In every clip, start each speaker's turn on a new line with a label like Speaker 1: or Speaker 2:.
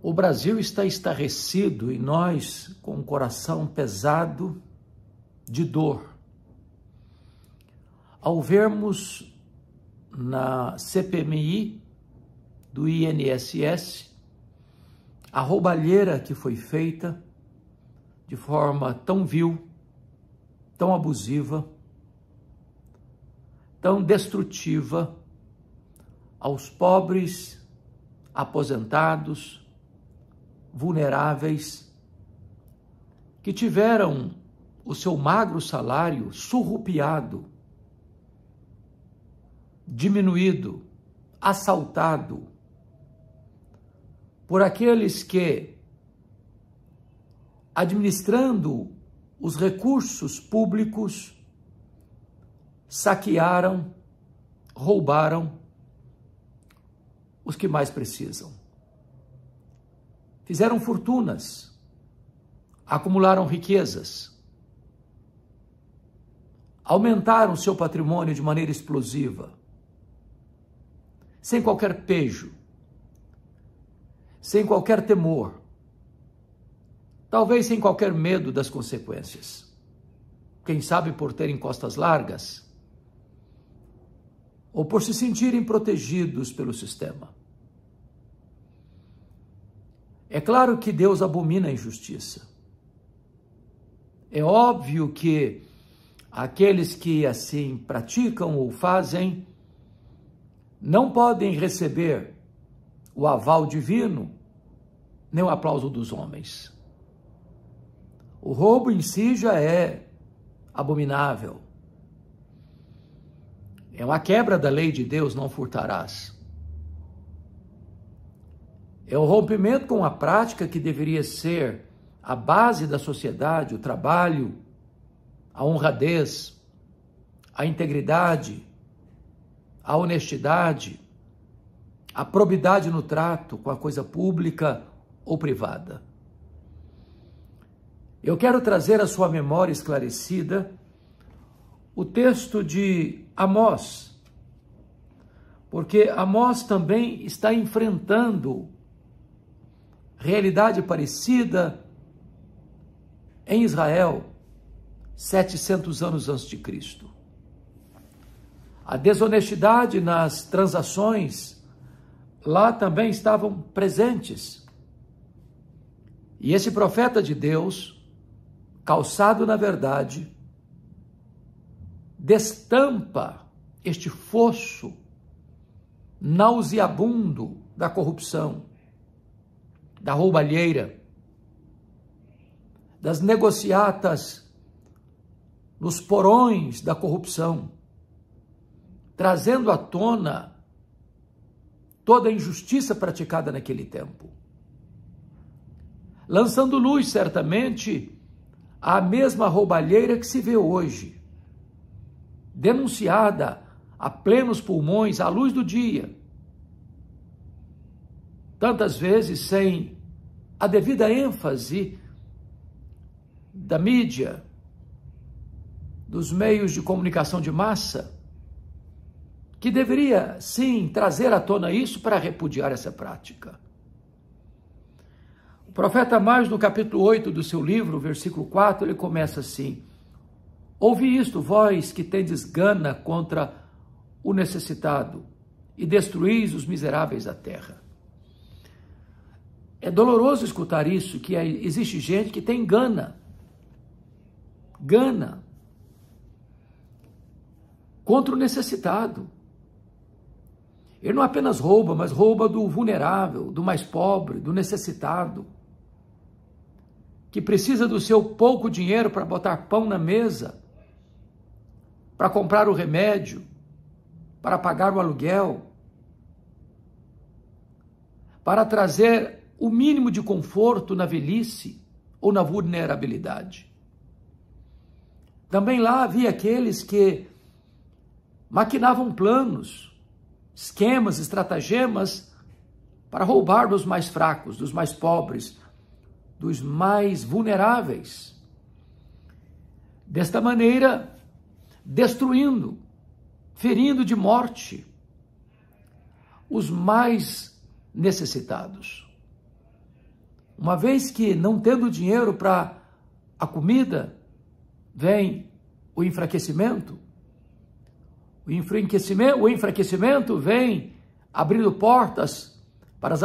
Speaker 1: O Brasil está estarrecido e nós com um coração pesado de dor ao vermos na CPMI do INSS a roubalheira que foi feita de forma tão vil, tão abusiva, tão destrutiva aos pobres, aposentados, vulneráveis, que tiveram o seu magro salário surrupiado, diminuído, assaltado por aqueles que, administrando os recursos públicos, saquearam, roubaram os que mais precisam. Fizeram fortunas, acumularam riquezas, aumentaram seu patrimônio de maneira explosiva, sem qualquer pejo, sem qualquer temor, talvez sem qualquer medo das consequências. Quem sabe por terem costas largas, ou por se sentirem protegidos pelo sistema. É claro que Deus abomina a injustiça. É óbvio que aqueles que assim praticam ou fazem não podem receber o aval divino, nem o aplauso dos homens. O roubo em si já é abominável. É uma quebra da lei de Deus, não furtarás. É o rompimento com a prática que deveria ser a base da sociedade, o trabalho, a honradez, a integridade, a honestidade, a probidade no trato com a coisa pública ou privada. Eu quero trazer à sua memória esclarecida o texto de Amós, porque Amós também está enfrentando realidade parecida em Israel, 700 anos antes de Cristo. A desonestidade nas transações lá também estavam presentes. E esse profeta de Deus, calçado na verdade, destampa este fosso nauseabundo da corrupção, da roubalheira, das negociatas nos porões da corrupção, trazendo à tona toda a injustiça praticada naquele tempo. Lançando luz, certamente, à mesma roubalheira que se vê hoje, denunciada a plenos pulmões, à luz do dia, tantas vezes sem a devida ênfase da mídia, dos meios de comunicação de massa, que deveria, sim, trazer à tona isso para repudiar essa prática. O profeta Amós, no capítulo 8 do seu livro, versículo 4, ele começa assim: ouvi isto, vós que tendes gana contra o necessitado e destruís os miseráveis da terra. É doloroso escutar isso, que existe gente que tem gana contra o necessitado. Ele não apenas rouba, mas rouba do vulnerável, do mais pobre, do necessitado, que precisa do seu pouco dinheiro para botar pão na mesa, para comprar o remédio, para pagar o aluguel, para trazer o mínimo de conforto na velhice ou na vulnerabilidade. Também lá havia aqueles que maquinavam planos, esquemas, estratagemas para roubar dos mais fracos, dos mais pobres, dos mais vulneráveis. Desta maneira, destruindo, ferindo de morte os mais necessitados. uma vez que, não tendo dinheiro para a comida, vem o enfraquecimento. O enfraquecimento vem abrindo portas para as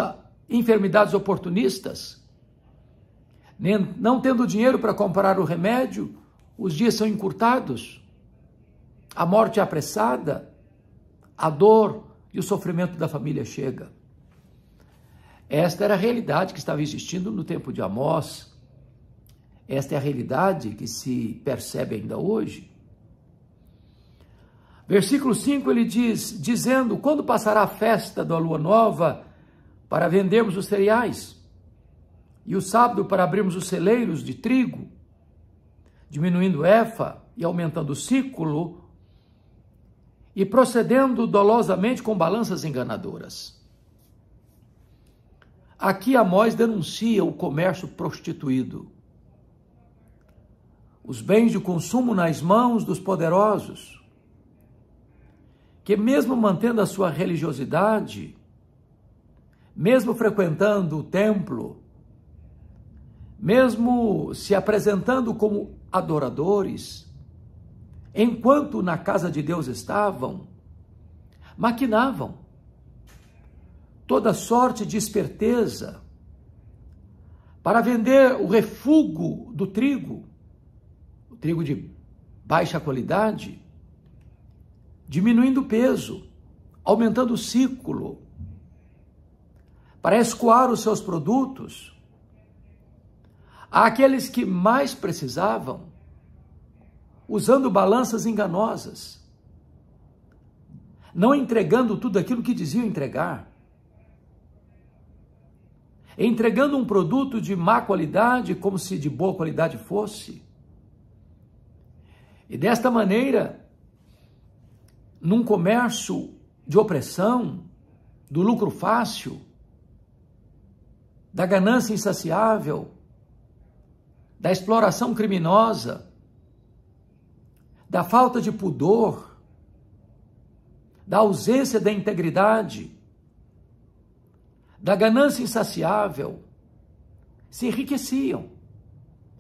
Speaker 1: enfermidades oportunistas. Não tendo dinheiro para comprar o remédio, os dias são encurtados, a morte é apressada, a dor e o sofrimento da família chega. Esta era a realidade que estava existindo no tempo de Amós. Esta é a realidade que se percebe ainda hoje. Versículo 5 ele diz, dizendo, quando passará a festa da lua nova para vendermos os cereais e o sábado para abrirmos os celeiros de trigo, diminuindo o efa e aumentando o ciclo e procedendo dolosamente com balanças enganadoras. Aqui Amós denuncia o comércio prostituído, os bens de consumo nas mãos dos poderosos, que mesmo mantendo a sua religiosidade, mesmo frequentando o templo, mesmo se apresentando como adoradores, enquanto na casa de Deus estavam, maquinavam toda sorte de esperteza para vender o refúgio do trigo, o trigo de baixa qualidade, diminuindo o peso, aumentando o ciclo, para escoar os seus produtos àqueles que mais precisavam, usando balanças enganosas, não entregando tudo aquilo que diziam entregar, entregando um produto de má qualidade como se de boa qualidade fosse. E desta maneira, num comércio de opressão, do lucro fácil, da ganância insaciável, da exploração criminosa, da falta de pudor, da ausência da integridade, da ganância insaciável, se enriqueciam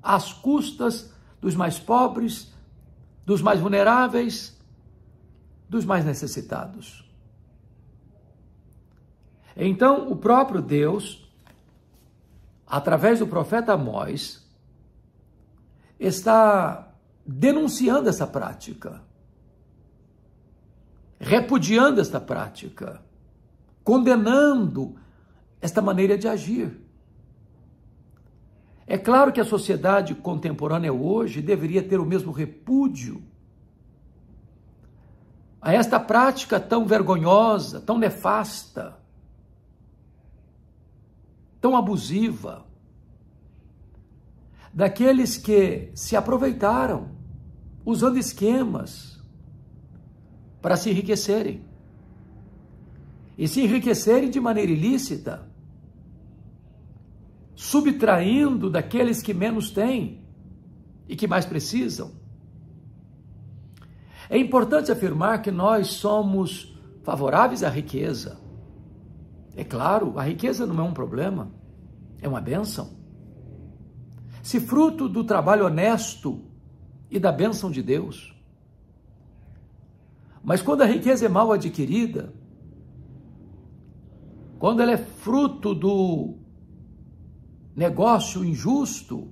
Speaker 1: às custas dos mais pobres, dos mais vulneráveis, dos mais necessitados. Então, o próprio Deus, através do profeta Amós, está denunciando essa prática, repudiando esta prática, condenando esta maneira de agir. É claro que a sociedade contemporânea hoje deveria ter o mesmo repúdio a esta prática tão vergonhosa, tão nefasta, tão abusiva, daqueles que se aproveitaram usando esquemas para se enriquecerem. E se enriquecerem de maneira ilícita, subtraindo daqueles que menos têm e que mais precisam. É importante afirmar que nós somos favoráveis à riqueza. É claro, a riqueza não é um problema, é uma bênção. Se fruto do trabalho honesto e da bênção de Deus. Mas quando a riqueza é mal adquirida, quando ela é fruto do negócio injusto,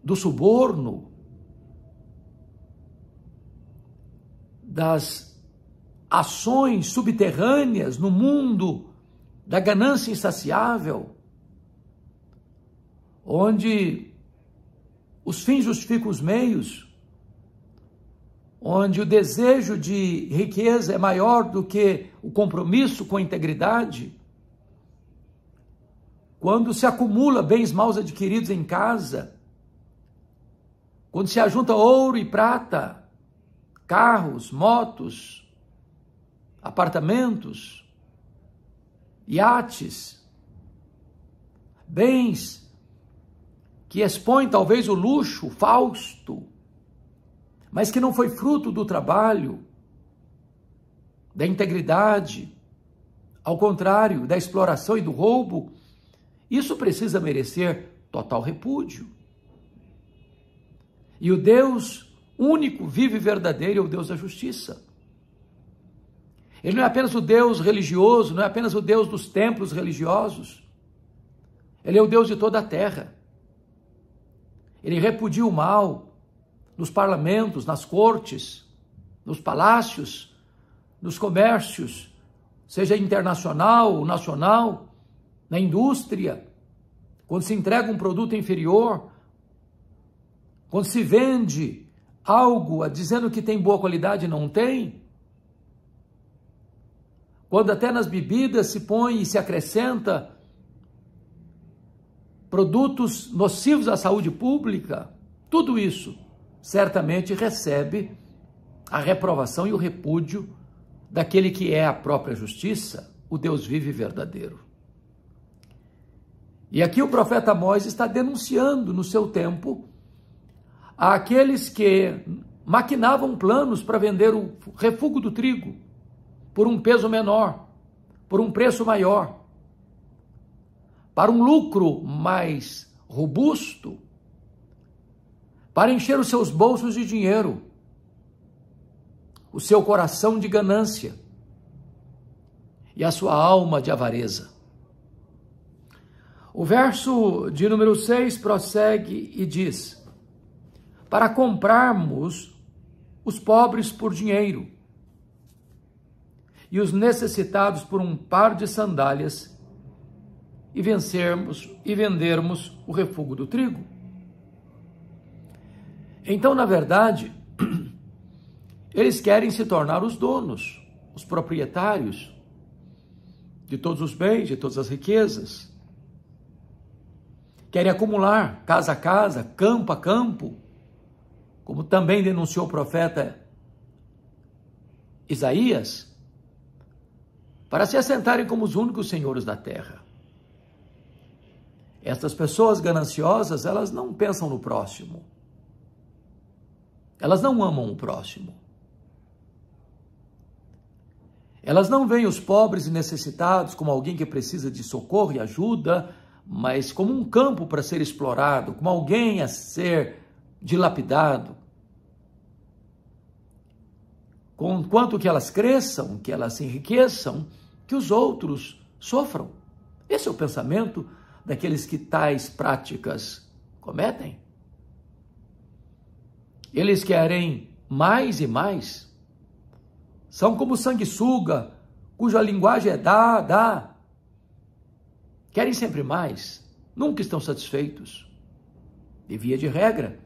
Speaker 1: do suborno, das ações subterrâneas no mundo da ganância insaciável, onde os fins justificam os meios, onde o desejo de riqueza é maior do que o compromisso com a integridade, quando se acumula bens mal adquiridos em casa, quando se ajunta ouro e prata, carros, motos, apartamentos, iates, bens que expõem talvez o luxo fausto, mas que não foi fruto do trabalho, da integridade, ao contrário, da exploração e do roubo, isso precisa merecer total repúdio. E o Deus único, vivo e verdadeiro é o Deus da justiça. Ele não é apenas o Deus religioso, não é apenas o Deus dos templos religiosos. Ele é o Deus de toda a terra. Ele repudia o mal nos parlamentos, nas cortes, nos palácios, nos comércios, seja internacional ou nacional, na indústria, quando se entrega um produto inferior, quando se vende algo dizendo que tem boa qualidade e não tem, quando até nas bebidas se põe e se acrescenta produtos nocivos à saúde pública, tudo isso certamente recebe a reprovação e o repúdio daquele que é a própria justiça, o Deus vivo e verdadeiro. E aqui o profeta Amós está denunciando no seu tempo àqueles que maquinavam planos para vender o refúgio do trigo por um peso menor, por um preço maior, para um lucro mais robusto, para encher os seus bolsos de dinheiro, o seu coração de ganância e a sua alma de avareza. O verso de número 6 prossegue e diz: para comprarmos os pobres por dinheiro e os necessitados por um par de sandálias e vendermos o refúgio do trigo. Então, na verdade, eles querem se tornar os donos, os proprietários de todos os bens, de todas as riquezas. Querem acumular casa a casa, campo a campo, como também denunciou o profeta Isaías, para se assentarem como os únicos senhores da terra. Estas pessoas gananciosas, elas não pensam no próximo. Elas não amam o próximo. Elas não veem os pobres e necessitados como alguém que precisa de socorro e ajuda, mas como um campo para ser explorado, como alguém a ser dilapidado. Conquanto que elas cresçam, que elas se enriqueçam, que os outros sofram. Esse é o pensamento daqueles que tais práticas cometem. Eles querem mais e mais. São como sanguessuga, cuja linguagem é dá, dá. Querem sempre mais, nunca estão satisfeitos. E via de regra,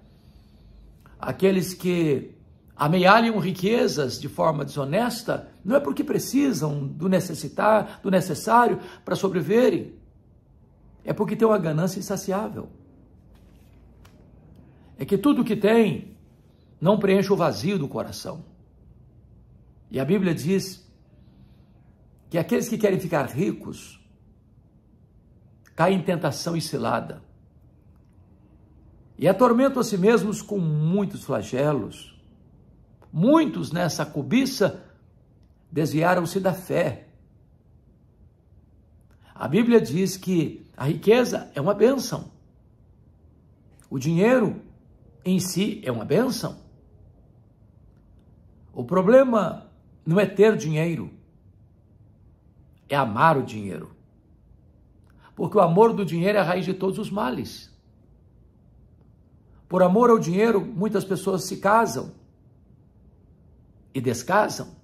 Speaker 1: aqueles que amealham riquezas de forma desonesta, não é porque precisam do necessário para sobreviverem, é porque tem uma ganância insaciável. É que tudo que tem não preenche o vazio do coração. E a Bíblia diz que aqueles que querem ficar ricos caem em tentação e cilada e atormentam a si mesmos com muitos flagelos. Muitos nessa cobiça desviaram-se da fé. A Bíblia diz que a riqueza é uma bênção. O dinheiro em si é uma bênção. O problema não é ter dinheiro, é amar o dinheiro. Porque o amor do dinheiro é a raiz de todos os males. Por amor ao dinheiro, muitas pessoas se casam e descasam.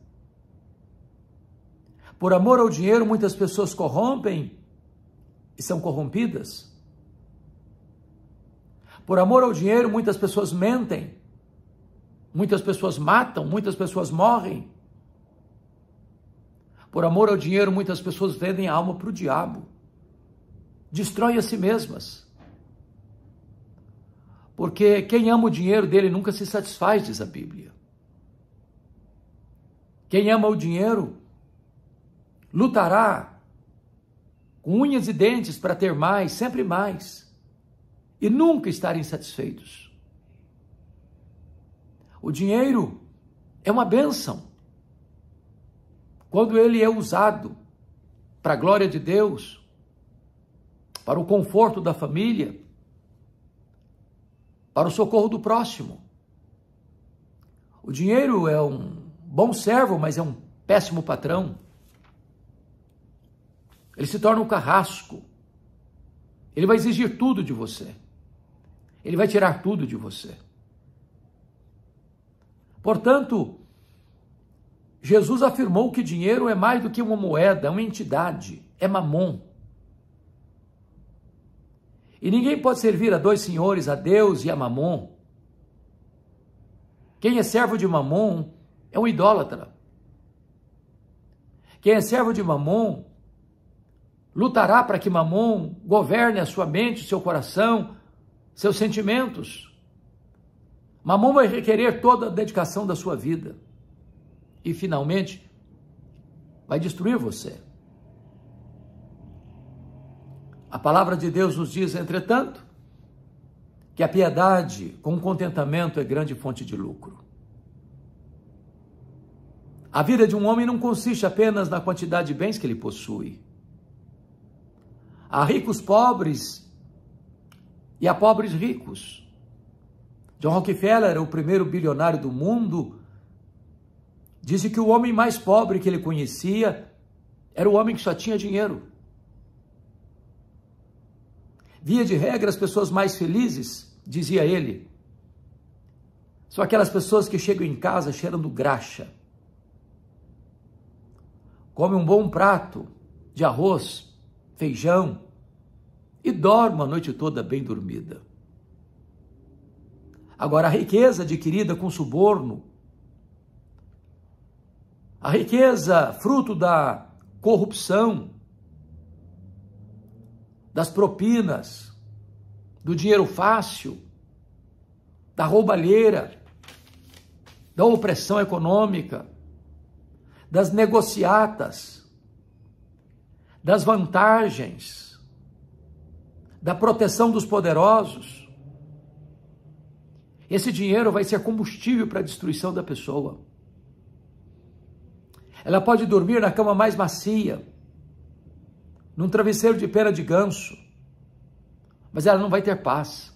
Speaker 1: Por amor ao dinheiro, muitas pessoas corrompem e são corrompidas. Por amor ao dinheiro, muitas pessoas mentem, muitas pessoas matam, muitas pessoas morrem. Por amor ao dinheiro, muitas pessoas vendem a alma para o diabo, destroem a si mesmas. Porque quem ama o dinheiro dele nunca se satisfaz, diz a Bíblia. Quem ama o dinheiro lutará com unhas e dentes para ter mais, sempre mais, e nunca estarem satisfeitos. O dinheiro é uma bênção quando ele é usado para a glória de Deus, para o conforto da família, para o socorro do próximo. O dinheiro é um bom servo, mas é um péssimo patrão. Ele se torna um carrasco. Ele vai exigir tudo de você. Ele vai tirar tudo de você. Portanto, Jesus afirmou que dinheiro é mais do que uma moeda, é uma entidade, é mamon. E ninguém pode servir a dois senhores, a Deus e a mamon. Quem é servo de mamon é um idólatra. Quem é servo de mamon lutará para que mamon governe a sua mente, o seu coração, seus sentimentos. Mamon vai requerer toda a dedicação da sua vida. E, finalmente, vai destruir você. A palavra de Deus nos diz, entretanto, que a piedade com contentamento é grande fonte de lucro. A vida de um homem não consiste apenas na quantidade de bens que ele possui. Há ricos pobres e há pobres ricos. John Rockefeller, o primeiro bilionário do mundo, disse que o homem mais pobre que ele conhecia era o homem que só tinha dinheiro. Via de regra, as pessoas mais felizes, dizia ele, são aquelas pessoas que chegam em casa cheirando graxa. Comem um bom prato de arroz, feijão e dormem a noite toda bem dormida. Agora, a riqueza adquirida com suborno, a riqueza fruto da corrupção, das propinas, do dinheiro fácil, da roubalheira, da opressão econômica, das negociatas, das vantagens, da proteção dos poderosos. Esse dinheiro vai ser combustível para a destruição da pessoa. Ela pode dormir na cama mais macia, num travesseiro de pena de ganso, mas ela não vai ter paz.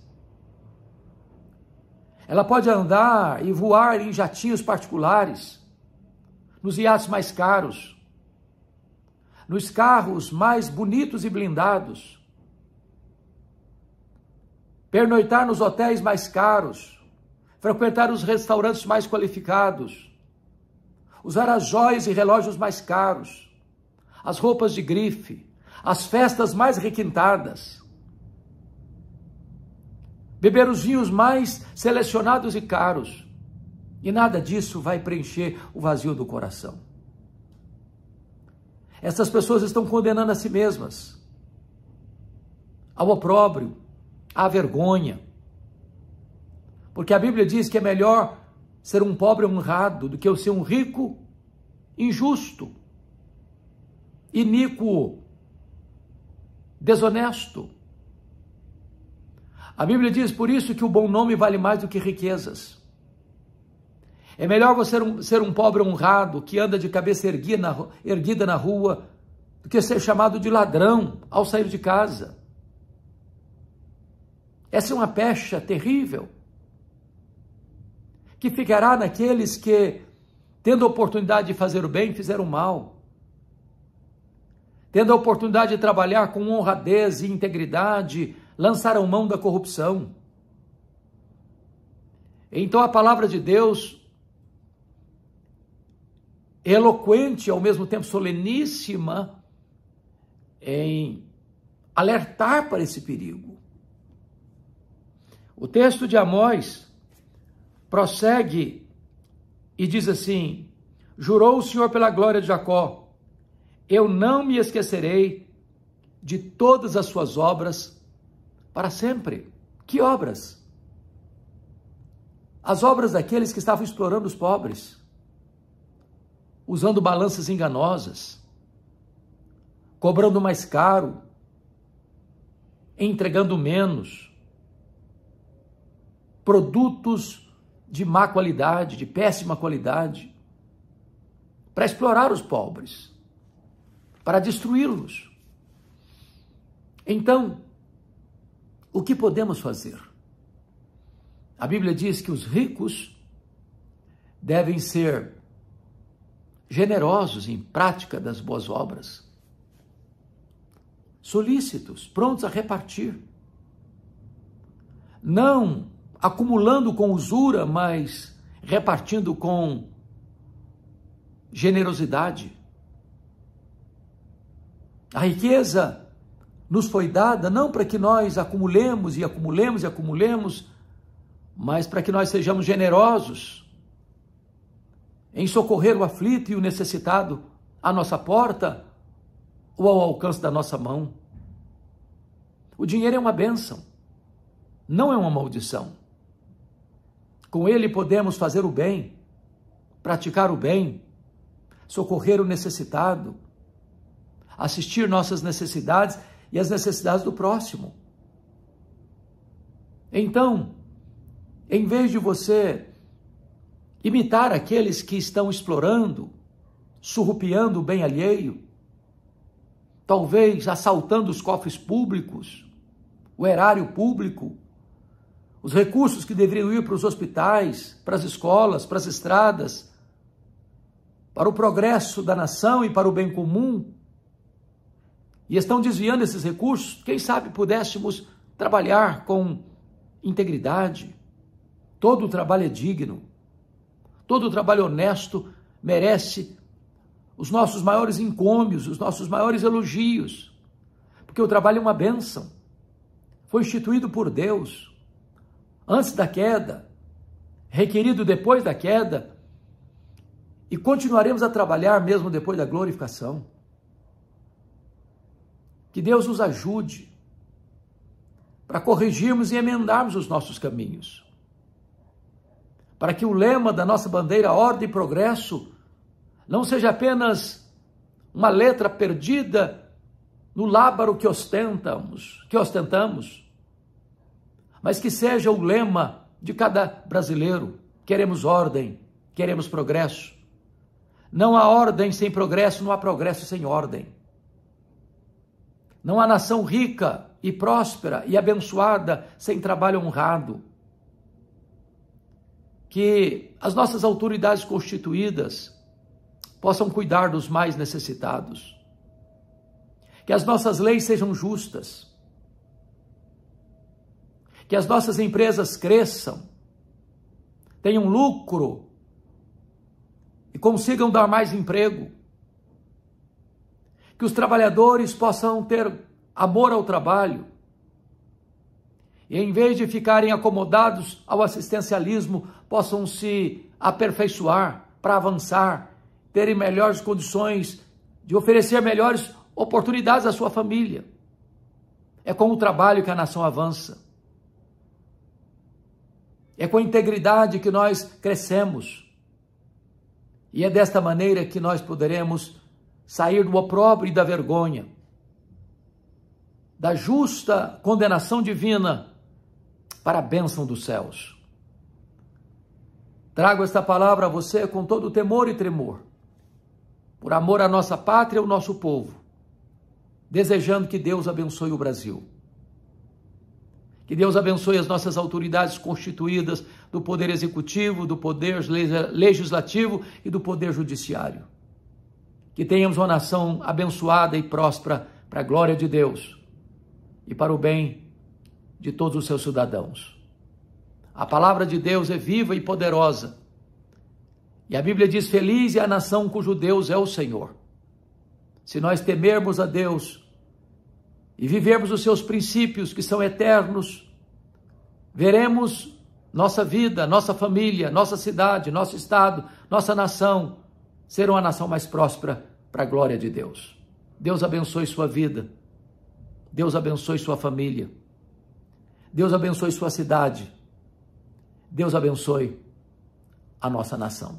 Speaker 1: Ela pode andar e voar em jatinhos particulares, nos iates mais caros, nos carros mais bonitos e blindados, pernoitar nos hotéis mais caros, frequentar os restaurantes mais qualificados, usar as joias e relógios mais caros, as roupas de grife, as festas mais requintadas, beber os vinhos mais selecionados e caros, e nada disso vai preencher o vazio do coração. Essas pessoas estão condenando a si mesmas ao opróbrio, à vergonha, porque a Bíblia diz que é melhor ser um pobre honrado do que eu ser um rico injusto, iníquo, desonesto. A Bíblia diz por isso que o bom nome vale mais do que riquezas. É melhor você ser um pobre honrado que anda de cabeça erguida na rua do que ser chamado de ladrão ao sair de casa. Essa é uma pecha terrível que ficará naqueles que, tendo a oportunidade de fazer o bem, fizeram o mal. Tendo a oportunidade de trabalhar com honradez e integridade, lançaram mão da corrupção. Então a palavra de Deus, eloquente, ao mesmo tempo soleníssima, em alertar para esse perigo. O texto de Amós prossegue e diz assim: jurou o Senhor pela glória de Jacó, eu não me esquecerei de todas as suas obras para sempre. Que obras? As obras daqueles que estavam explorando os pobres, usando balanças enganosas, cobrando mais caro, entregando menos, produtos de má qualidade, de péssima qualidade, para explorar os pobres, para destruí-los. Então, o que podemos fazer? A Bíblia diz que os ricos devem ser generosos em prática das boas obras, solícitos, prontos a repartir, não acumulando com usura, mas repartindo com generosidade. A riqueza nos foi dada não para que nós acumulemos e acumulemos e acumulemos, mas para que nós sejamos generosos em socorrer o aflito e o necessitado à nossa porta ou ao alcance da nossa mão. O dinheiro é uma bênção, não é uma maldição. Com ele podemos fazer o bem, praticar o bem, socorrer o necessitado, assistir nossas necessidades e as necessidades do próximo. Então, em vez de você imitar aqueles que estão explorando, surrupiando o bem alheio, talvez assaltando os cofres públicos, o erário público, os recursos que deveriam ir para os hospitais, para as escolas, para as estradas, para o progresso da nação e para o bem comum, e estão desviando esses recursos, quem sabe pudéssemos trabalhar com integridade. Todo o trabalho é digno, todo o trabalho honesto merece os nossos maiores encômios, os nossos maiores elogios, porque o trabalho é uma bênção, foi instituído por Deus antes da queda, requerido depois da queda, e continuaremos a trabalhar mesmo depois da glorificação. Que Deus nos ajude para corrigirmos e emendarmos os nossos caminhos, para que o lema da nossa bandeira, ordem e progresso, não seja apenas uma letra perdida no lábaro que ostentamos, mas que seja o lema de cada brasileiro. Queremos ordem, queremos progresso. Não há ordem sem progresso, não há progresso sem ordem. Não há nação rica e próspera e abençoada sem trabalho honrado. Que as nossas autoridades constituídas possam cuidar dos mais necessitados. Que as nossas leis sejam justas. Que as nossas empresas cresçam, tenham lucro e consigam dar mais emprego. Que os trabalhadores possam ter amor ao trabalho e, em vez de ficarem acomodados ao assistencialismo, possam se aperfeiçoar para avançar, terem melhores condições de oferecer melhores oportunidades à sua família. É com o trabalho que a nação avança. É com a integridade que nós crescemos. E é desta maneira que nós poderemos sair do opróbrio e da vergonha, da justa condenação divina para a bênção dos céus. Trago esta palavra a você com todo temor e tremor, por amor à nossa pátria e ao nosso povo, desejando que Deus abençoe o Brasil. Que Deus abençoe as nossas autoridades constituídas do Poder Executivo, do Poder Legislativo e do Poder Judiciário. Que tenhamos uma nação abençoada e próspera para a glória de Deus e para o bem de todos os seus cidadãos. A palavra de Deus é viva e poderosa. E a Bíblia diz: feliz é a nação cujo Deus é o Senhor. Se nós temermos a Deus e vivermos os seus princípios que são eternos, veremos nossa vida, nossa família, nossa cidade, nosso estado, nossa nação ser uma nação mais próspera para a glória de Deus. Deus abençoe sua vida. Deus abençoe sua família. Deus abençoe sua cidade. Deus abençoe a nossa nação.